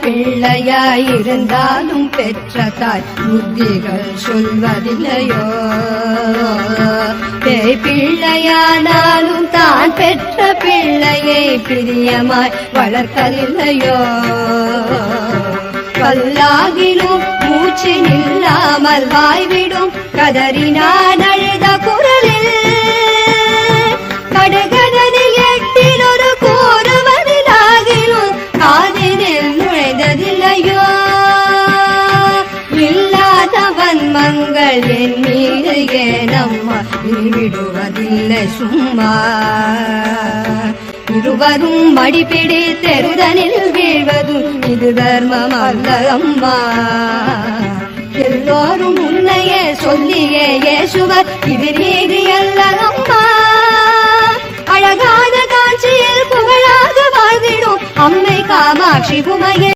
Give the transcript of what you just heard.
பிள்ளையாயிருந்தாலும் பெற்ற தாய் புத்திகள் சொல்வதில்லையோ? பேய் பிள்ளையானாலும் தான் பெற்ற பிள்ளையை பிரியமாய் வளர்க்கவில்லையோ? கல்லாகிலும் மூச்சு நில்லாமல் வாய்விடும் கதறினான் அழுத குரலில் கடுகடனில் எட்டில் ஒரு கூறுவதிலாகிலும் காதினில் நுழைந்ததில்லையோ? இல்லாதவன் மங்கள் என் மீது ஏனம்மா விடுவதில்லை சும்மா? இருவரும் மடிப்பிடி தெருதனில் வீழ்வதும் இது தர்மம் அல்ல அம்மா. எல்லோரும் உன்னையே சொல்லியே ஏசுவர், இது நீதி அல்ல அம்மா. அழகான காட்சியில் புகழாக வாழ்ந்திடும் அம்மை காமாட்சி உமையே